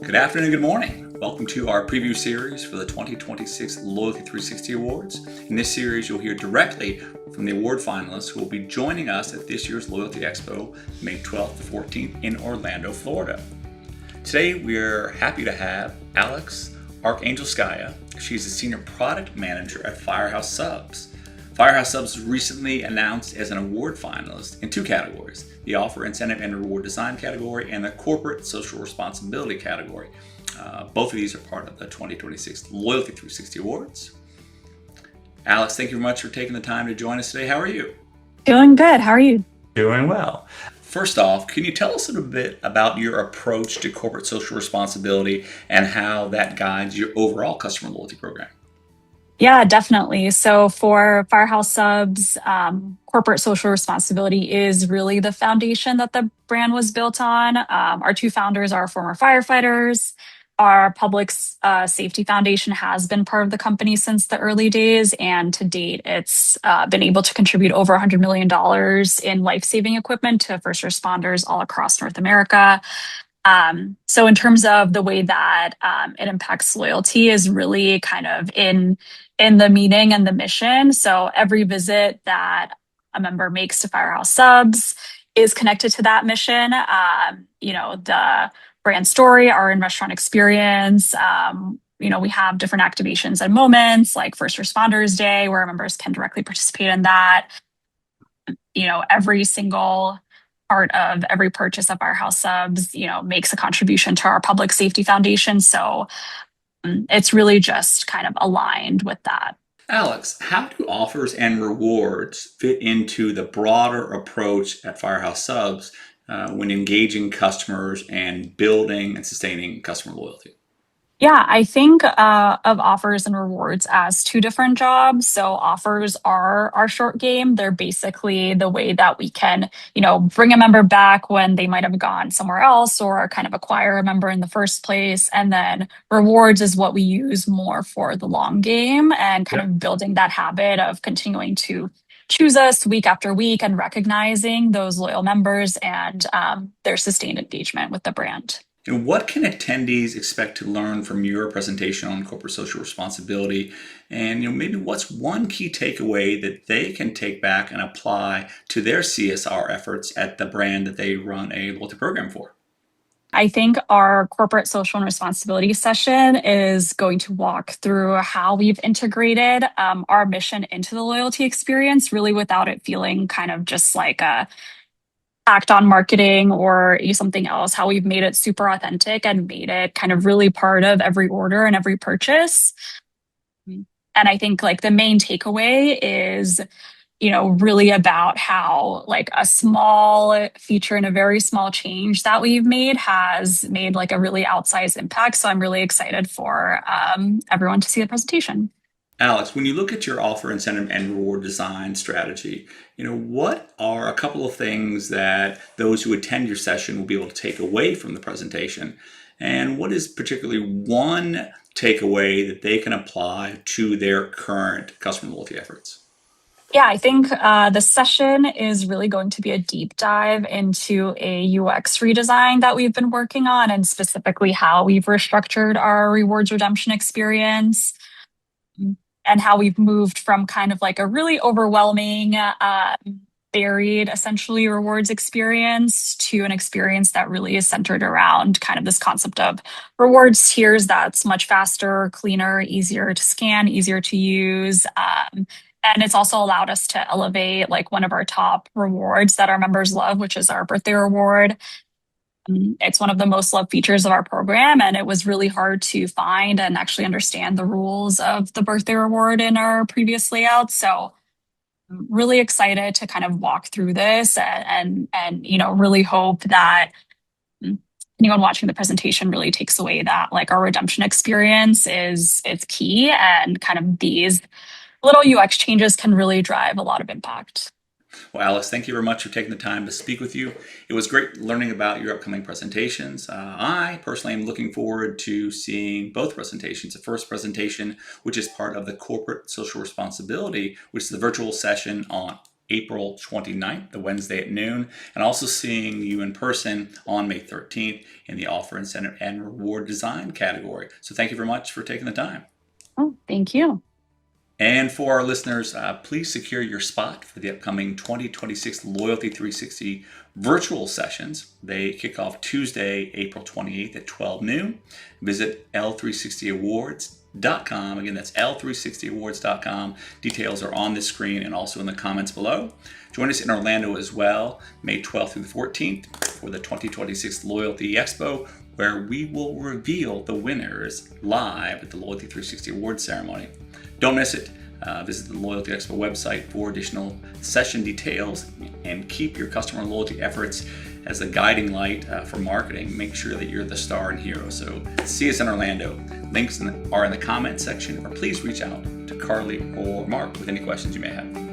Good afternoon, good morning. Welcome to our preview series for the 2026 Loyalty360 Awards. In this series, you'll hear directly from the award finalists who will be joining us at this year's Loyalty Expo, May 12th to 14th in Orlando, Florida. Today, we're happy to have Alex Arkhangelskaya. She's a Senior Product Manager at Firehouse Subs. Firehouse Subs recently announced as an award finalist in two categories, the Offer, Incentive, and Reward Design category and the Corporate Social Responsibility category. Both of these are part of the 2026 Loyalty360 Awards. Alex, thank you very much for taking the time to join us today. How are you? Doing good. How are you? Doing well. First off, can you tell us a little bit about your approach to corporate social responsibility and how that guides your overall customer loyalty program? Yeah, definitely. So for Firehouse Subs, corporate social responsibility is really the foundation that the brand was built on. Our two founders are former firefighters. Our public safety foundation has been part of the company since the early days, and to date, it's been able to contribute over $100 million in life-saving equipment to first responders all across North America. So in terms of the way that it impacts loyalty is really kind of in the meaning and the mission. So every visit that a member makes to Firehouse Subs is connected to that mission. The brand story, our in-restaurant experience. We have different activations and moments like First Responders Day where members can directly participate in that. Every single part of every purchase of Firehouse Subs, makes a contribution to our public safety foundation. So it's really just kind of aligned with that. Alex, how do offers and rewards fit into the broader approach at Firehouse Subs when engaging customers and building and sustaining customer loyalty? Yeah, I think of offers and rewards as two different jobs. So offers are our short game. They're basically the way that we can, bring a member back when they might have gone somewhere else or kind of acquire a member in the first place. And then rewards is what we use more for the long game and kind of building that habit of continuing to choose us week after week and recognizing those loyal members and their sustained engagement with the brand. And what can attendees expect to learn from your presentation on corporate social responsibility? And maybe what's one key takeaway that they can take back and apply to their CSR efforts at the brand that they run a loyalty program for? I think our corporate social and responsibility session is going to walk through how we've integrated our mission into the loyalty experience, really without it feeling kind of just like a act on marketing or something else, how we've made it super authentic and made it kind of really part of every order and every purchase. And I think like the main takeaway is, really about how like a small feature and a very small change that we've made has made like a really outsized impact. So I'm really excited for everyone to see the presentation. Alex, when you look at your offer, incentive, and reward design strategy, what are a couple of things that those who attend your session will be able to take away from the presentation? And what is particularly one takeaway that they can apply to their current customer loyalty efforts? Yeah, I think the session is really going to be a deep dive into a UX redesign that we've been working on and specifically how we've restructured our rewards redemption experience and how we've moved from kind of like a really overwhelming, varied, essentially rewards experience to an experience that really is centered around kind of this concept of rewards tiers that's much faster, cleaner, easier to scan, easier to use. And it's also allowed us to elevate like one of our top rewards that our members love, which is our birthday reward. It's one of the most loved features of our program, and it was really hard to find and actually understand the rules of the birthday reward in our previous layout. So I'm really excited to kind of walk through this and really hope that anyone watching the presentation really takes away that like our redemption experience is key and kind of these little UX changes can really drive a lot of impact. Well, Alex, thank you very much for taking the time to speak with you. It was great learning about your upcoming presentations. I personally am looking forward to seeing both presentations. The first presentation, which is part of the corporate social responsibility, which is the virtual session on April 29th, the Wednesday at noon, and also seeing you in person on May 13th in the Offer, Incentive, and Reward Design category. So thank you very much for taking the time. Oh, thank you. And for our listeners, please secure your spot for the upcoming 2026 Loyalty360 virtual sessions. They kick off Tuesday, April 28th at 12 noon. Visit L360Awards.com. Again, that's L360Awards.com. Details are on this screen and also in the comments below. Join us in Orlando as well, May 12th through the 14th for the 2026 Loyalty Expo, where we will reveal the winners live at the Loyalty360 Awards ceremony. Don't miss it. Visit the Loyalty Expo website for additional session details and keep your customer loyalty efforts as a guiding light for marketing. Make sure that you're the star and hero. So see us in Orlando. Links are in the comment section, or please reach out to Carly or Mark with any questions you may have.